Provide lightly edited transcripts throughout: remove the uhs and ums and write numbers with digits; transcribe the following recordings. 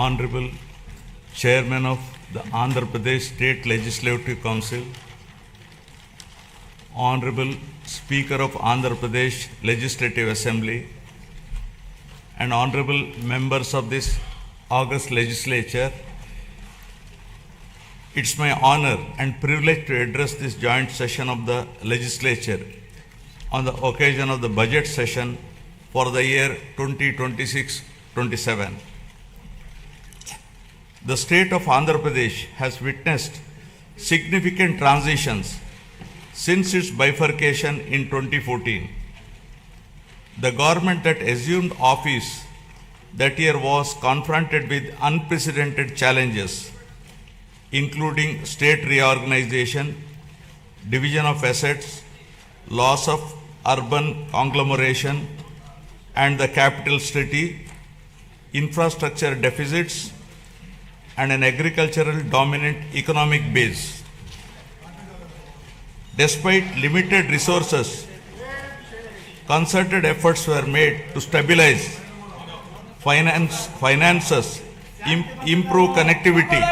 Honorable Chairman of the Andhra Pradesh State Legislative Council, Honorable Speaker of Andhra Pradesh Legislative Assembly, and Honorable members of this August Legislature, it's my honor and privilege to address this joint session of the Legislature on the occasion of the budget session for the year 2026-27. The state of Andhra Pradesh has witnessed significant transitions since its bifurcation in 2014. The government that assumed office that year was confronted with unprecedented challenges, including state reorganization, division of assets, loss of urban conglomeration and the capital city, infrastructure deficits, and an agricultural dominant economic base. Despite limited resources, concerted efforts were made to stabilize finances, improve connectivity,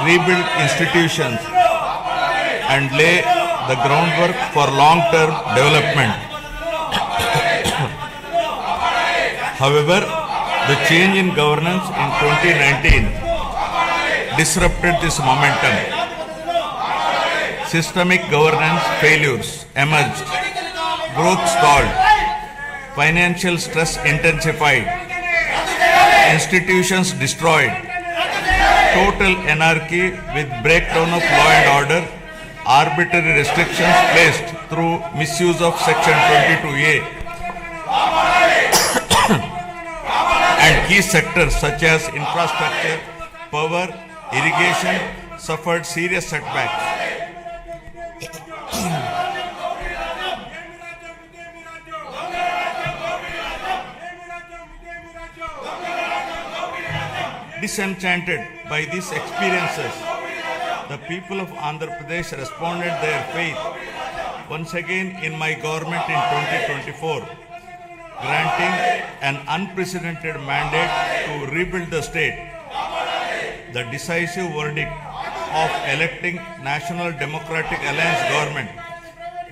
rebuild institutions, and lay the groundwork for long-term development. However, the change in governance in 2019 disrupted this momentum. Systemic governance failures emerged, growth stalled, financial stress intensified, institutions destroyed, total anarchy with breakdown of law and order, arbitrary restrictions placed through misuse of Section 22A, and key sectors such as infrastructure, power, irrigation suffered serious setbacks. Disenchanted by these experiences, the people of Andhra Pradesh responded their faith once again in my government in 2024, granting an unprecedented mandate to rebuild the state. The decisive verdict of electing National Democratic Alliance government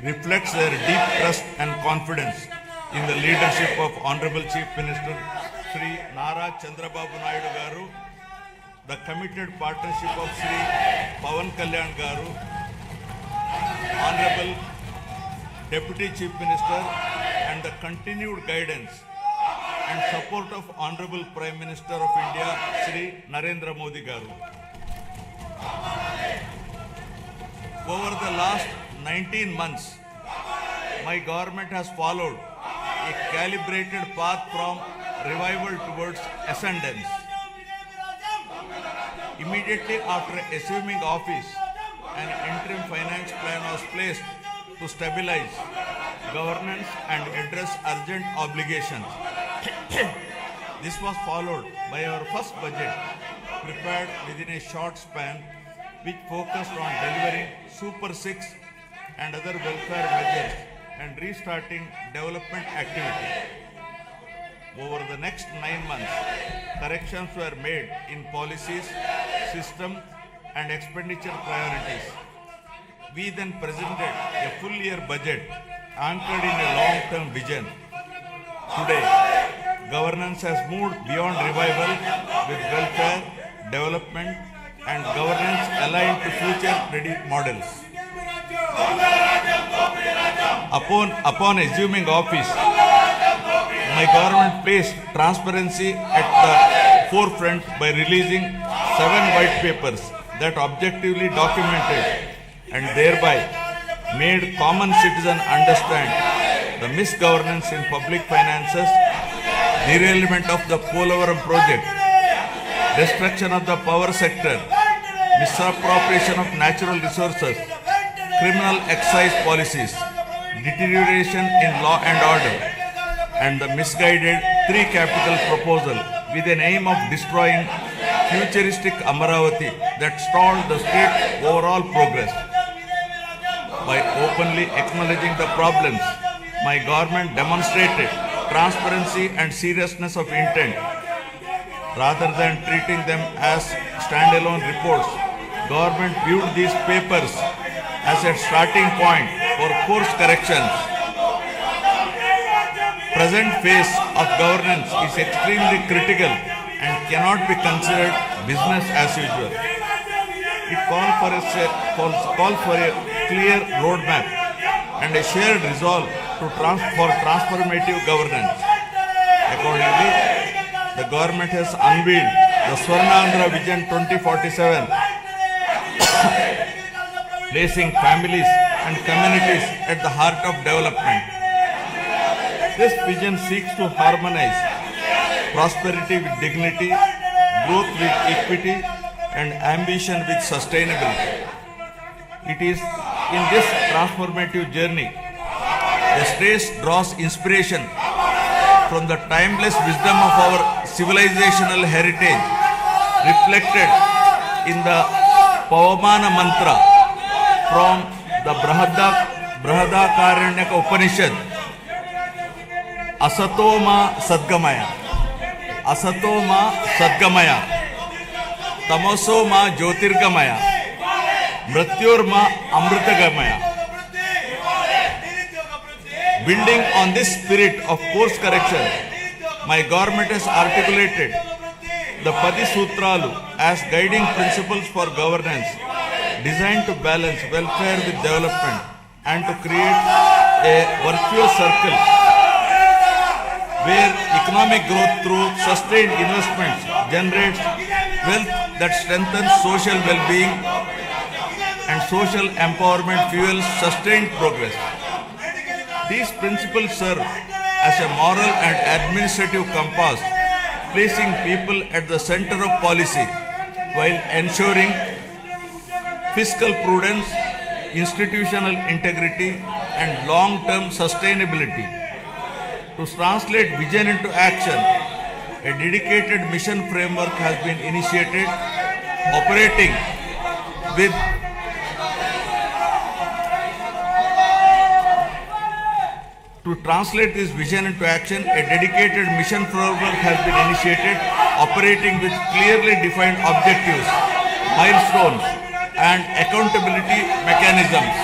reflects their deep trust and confidence in the leadership of Honorable Chief Minister Sri Nara Chandrababu Naidu Garu, the committed partnership of Sri Pawan Kalyan Garu, Honorable Deputy Chief Minister, and the continued guidance and support of Honorable Prime Minister of India, Sri Narendra Modi Garu. Over the last 19 months, my government has followed a calibrated path from revival towards ascendance. Immediately after assuming office, an interim finance plan was placed to stabilize governance and address urgent obligations. This was followed by our first budget, prepared within a short span, which focused on delivering Super 6 and other welfare measures and restarting development activity. Over the next 9 months, corrections were made in policies, system, and expenditure priorities. We then presented a full-year budget anchored in a long-term vision. Today, governance has moved beyond revival with welfare, development, and governance aligned to future-ready models. Upon assuming office, my government placed transparency at the forefront by releasing 7 white papers that objectively documented and thereby made common citizens understand the misgovernance in public finances, derailment of the Polavaram project, destruction of the power sector, misappropriation of natural resources, criminal excise policies, deterioration in law and order, and the misguided 3 capital proposal with an aim of destroying futuristic Amaravati that stalled the state's overall progress. By openly acknowledging the problems, my government demonstrated transparency and seriousness of intent. rather than treating them as standalone reports. Government viewed these papers as a starting point for course corrections. Present phase of governance is extremely critical and cannot be considered business as usual. It calls for a clear roadmap and a shared resolve for transformative governance. Accordingly, the government has unveiled the Swarnandhra Vision 2047, placing families and communities at the heart of development. This vision seeks to harmonize prosperity with dignity, growth with equity, and ambition with sustainability. It is in this transformative journey, the state draws inspiration from the timeless wisdom of our civilizational heritage, reflected in the Pavamana mantra from the Brihadaranyaka Upanishad, Asato ma Sadgamaya, Asato ma Sadgamaya, Tamaso ma Jyotirgamaya, Mrityur ma Amritagamaya. Building on this spirit of course correction, my government has articulated the Padi Sutralu as guiding principles for governance, designed to balance welfare with development and to create a virtuous circle where economic growth through sustained investments generates wealth that strengthens social well-being and social empowerment fuels sustained progress. These principles serve as a moral and administrative compass, placing people at the center of policy while ensuring fiscal prudence, institutional integrity, and long-term sustainability. To translate vision into action, a dedicated mission framework has been initiated, operating with To translate this vision into action, a dedicated mission framework has been initiated, operating with clearly defined objectives, milestones, and accountability mechanisms.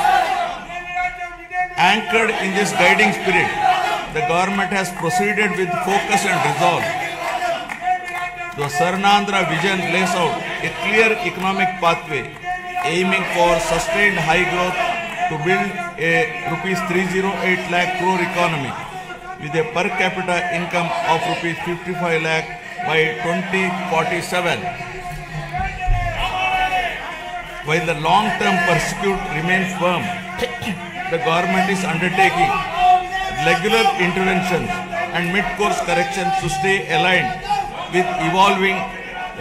Anchored in this guiding spirit, the government has proceeded with focus and resolve. The Swarnandhra vision lays out a clear economic pathway, aiming for sustained high growth to build a rupees 308 lakh crore economy with a per capita income of rupees 55 lakh by 2047. While the long-term pursuit remains firm, the government is undertaking regular interventions and mid-course corrections to stay aligned with evolving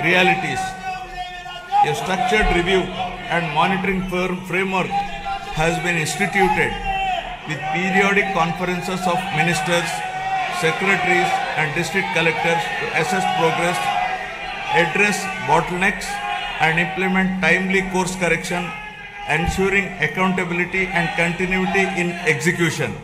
realities. A structured review and monitoring framework has been instituted with periodic conferences of ministers, secretaries, and district collectors to assess progress, address bottlenecks, and implement timely course correction, ensuring accountability and continuity in execution.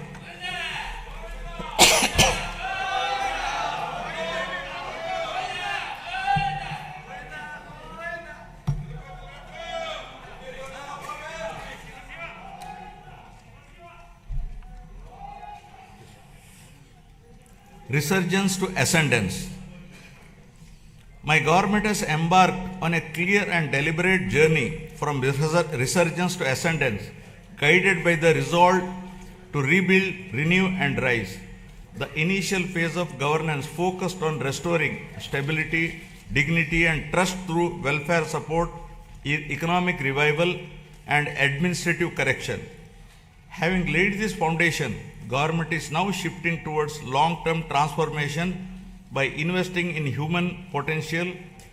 Resurgence to ascendance. My government has embarked on a clear and deliberate journey from resurgence to ascendance, guided by the resolve to rebuild, renew, and rise. The initial phase of governance focused on restoring stability, dignity, and trust through welfare support, economic revival, and administrative correction. Having laid this foundation, government is now shifting towards long-term transformation by investing in human potential,